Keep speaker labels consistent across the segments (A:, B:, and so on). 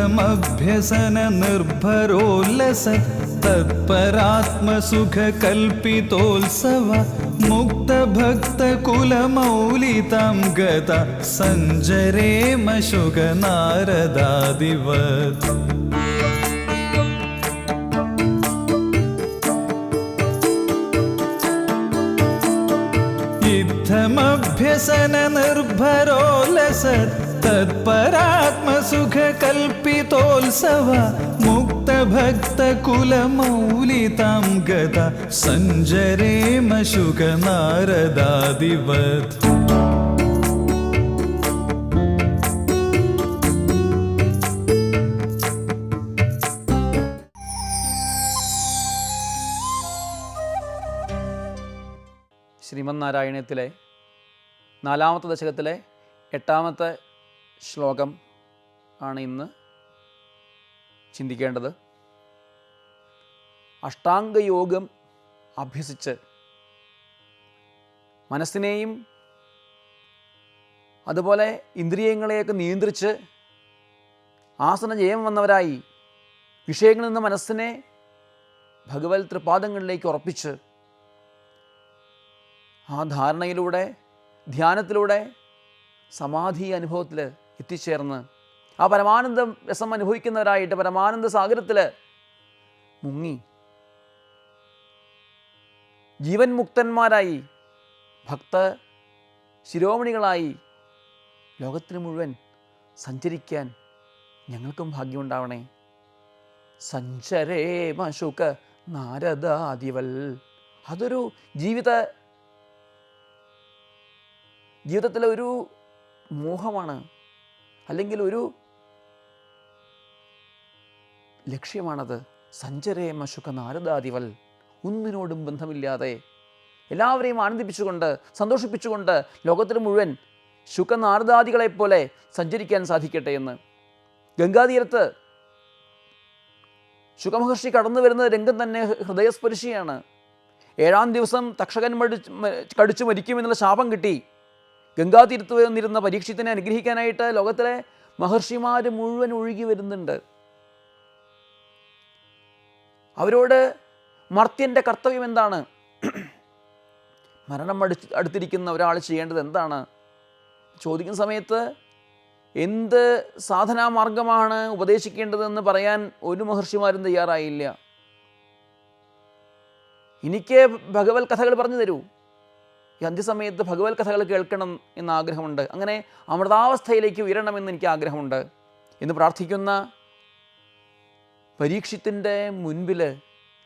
A: ഇത്തമഭ്യസന നിർഭരോല്ലസ തത്പരാത്മസുഖകൽപ്പിതോത്സവ മുക്തഭക്തകുലമൗലിതാം ഗത സഞ്ജരേമ ശുകനാരദാദിവത്. ഇത്തമഭ്യസന നിർഭരോല്ലസത് തത്പരാത്മസുഖകൽപ്പിതോത്സവ മുക്തഭക്തകുലമൗലിതാം ഗത സഞ്ജരേമ ശുകനാരദാദിവത്.
B: ശ്രീമന്നാരായണീയത്തിലെ 4-ാമത്തെ ദശകത്തിലെ 8-ാമത്തെ ശ്ലോകം ആണ് ഇന്ന് ചിന്തിക്കേണ്ടത്. അഷ്ടാംഗയോഗം അഭ്യസിച്ച് മനസ്സിനെയും അതുപോലെ ഇന്ദ്രിയങ്ങളെയൊക്കെ നിയന്ത്രിച്ച് ആസന ജയം വന്നവരായി വിഷയങ്ങളിൽ നിന്ന് മനസ്സിനെ ഭഗവത് തൃപാദങ്ങളിലേക്ക് ഉറപ്പിച്ച് ആ ധാരണയിലൂടെ ധ്യാനത്തിലൂടെ സമാധി അനുഭവത്തിൽ എത്തിച്ചേർന്ന് ആ പരമാനന്ദ രസം അനുഭവിക്കുന്നവരായിട്ട് പരമാനന്ദ സാഗരത്തിൽ മുങ്ങി ജീവൻ മുക്തന്മാരായി ഭക്ത ശിരോമണികളായി ലോകത്തിന് മുഴുവൻ സഞ്ചരിക്കാൻ ഞങ്ങൾക്കും ഭാഗ്യമുണ്ടാവണേ. സഞ്ചരേമ ശുക നാരദാദിവൽ. അതൊരു ജീവിതത്തിലെ ഒരു മോഹമാണ്, അല്ലെങ്കിൽ ഒരു ലക്ഷ്യമാണത്. സഞ്ചരേമ ശുക നാരദാദിവൽ. ഒന്നിനോടും ബന്ധമില്ലാതെ എല്ലാവരെയും ആനന്ദിപ്പിച്ചുകൊണ്ട് സന്തോഷിപ്പിച്ചുകൊണ്ട് ലോകത്തിന് മുഴുവൻ ശുകനാരദാദികളെപ്പോലെ സഞ്ചരിക്കാൻ സാധിക്കട്ടെ എന്ന്. ഗംഗാതീരത്ത് ശുകമഹർഷി കടന്നു വരുന്ന രംഗം തന്നെ ഹൃദയസ്പർശിയാണ്. 7-ാം ദിവസം തക്ഷകൻ കടിച്ചു മരിക്കുമെന്നുള്ള ശാപം കിട്ടി. ഗംഗാതീരത്ത് വന്നിരുന്ന പരീക്ഷത്തിനെ അനുഗ്രഹിക്കാനായിട്ട് ലോകത്തിലെ മഹർഷിമാർ മുഴുവൻ ഒഴുകി വരുന്നുണ്ട്. അവരോട് മർത്യൻ്റെ കർത്തവ്യം എന്താണ്? മരണം അടുത്തിരിക്കുന്ന ഒരാൾ ചെയ്യേണ്ടത് എന്താണ് ചോദിക്കുന്ന സമയത്ത് എന്ത് സാധനാമാർഗമാണ് ഉപദേശിക്കേണ്ടതെന്ന് പറയാൻ ഒരു മഹർഷിമാരും തയ്യാറായില്ല. എനിക്ക് ഭഗവത് കഥകൾ പറഞ്ഞു തരൂ, ഈ അന്ത്യസമയത്ത് ഭഗവത് കഥകൾ കേൾക്കണം എന്ന ആഗ്രഹമുണ്ട്, അങ്ങനെ അമൃതാവസ്ഥയിലേക്ക് ഉയരണമെന്ന് എനിക്ക് ആഗ്രഹമുണ്ട് എന്ന് പ്രാർത്ഥിക്കുന്ന പരീക്ഷത്തിൻ്റെ മുൻപിൽ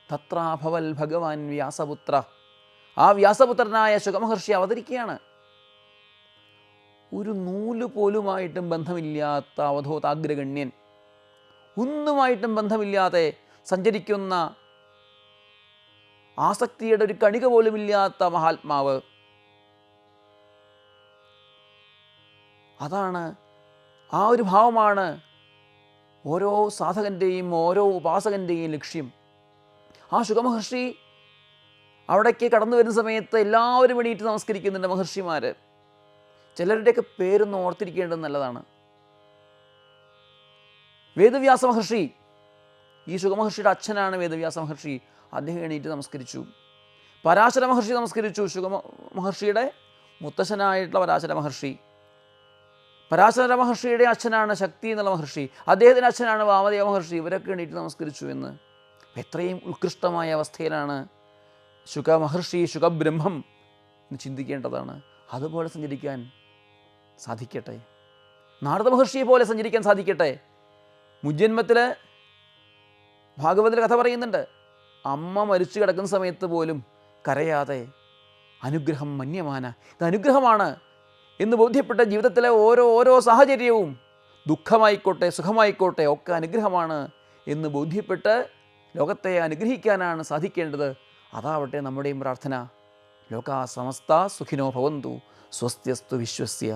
B: തത്രാഭവൽ ഭഗവാൻ വ്യാസപുത്ര, ആ വ്യാസപുത്രനായ ശുകമഹർഷി അവതരിക്കുകയാണ്. ഒരു നൂല് പോലുമായിട്ടും ബന്ധമില്ലാത്ത അവധൂതാഗ്രഗണ്യൻ, ഒന്നുമായിട്ടും ബന്ധമില്ലാതെ സഞ്ചരിക്കുന്ന ആസക്തിയുടെ ഒരു കണിക പോലുമില്ലാത്ത മഹാത്മാവ്. അതാണ്, ആ ഒരു ഭാവമാണ് ഓരോ സാധകൻ്റെയും ഓരോ ഉപാസകൻ്റെയും ലക്ഷ്യം. ആ ശുകമഹർഷി അവിടേക്ക് കടന്നു വരുന്ന സമയത്ത് എല്ലാവരും എണീറ്റ് നമസ്കരിക്കുന്നുണ്ട് മഹർഷിമാർ. ചിലരുടെയൊക്കെ പേരൊന്നും ഓർത്തിരിക്കേണ്ടത് നല്ലതാണ്. വേദവ്യാസ മഹർഷി, ഈ ശുകമഹർഷിയുടെ അച്ഛനാണ് വേദവ്യാസ മഹർഷി, അദ്ദേഹം എണീറ്റ് നമസ്കരിച്ചു. പരാശര മഹർഷി നമസ്കരിച്ചു. മഹർഷിയുടെ മുത്തശ്ശനായിട്ടുള്ള പരാശര മഹർഷി. പരാശര മഹർഷിയുടെ അച്ഛനാണ് ശക്തി എന്നുള്ള മഹർഷി, അദ്ദേഹത്തിൻ്റെ അച്ഛനാണ് വാമദേവ മഹർഷി. ഇവരൊക്കെ എണീറ്റ് നമസ്കരിച്ചു എന്ന്. എത്രയും ഉത്കൃഷ്ടമായ അവസ്ഥയിലാണ് ശുകമഹർഷി, ശുകബ്രഹ്മം എന്ന് ചിന്തിക്കേണ്ടതാണ്. അതുപോലെ സഞ്ചരിക്കാൻ സാധിക്കട്ടെ. നാരദ മഹർഷിയെ പോലെ സഞ്ചരിക്കാൻ സാധിക്കട്ടെ. മുജ്ജന്മത്തിൽ ഭാഗവതത്തിൽ കഥ പറയുന്നുണ്ട്, അമ്മ മരിച്ചു കിടക്കുന്ന സമയത്ത് പോലും കരയാതെ അനുഗ്രഹം മന്യമാന, ഇത് അനുഗ്രഹമാണ് എന്ന് ബോധ്യപ്പെട്ട ജീവിതത്തിലെ ഓരോ സാഹചര്യവും ദുഃഖമായിക്കോട്ടെ സുഖമായിക്കോട്ടെ ഒക്കെ അനുഗ്രഹമാണ് എന്ന് ബോധ്യപ്പെട്ട് ലോകത്തെ അനുഗ്രഹിക്കാനാണ് സാധിക്കേണ്ടത്. അതാവട്ടെ നമ്മുടെയും പ്രാർത്ഥന. ലോകാ സമസ്ത സുഖിനോ ഭവന്തു. സ്വസ്ത്യസ്തു വിശ്വസ്യ.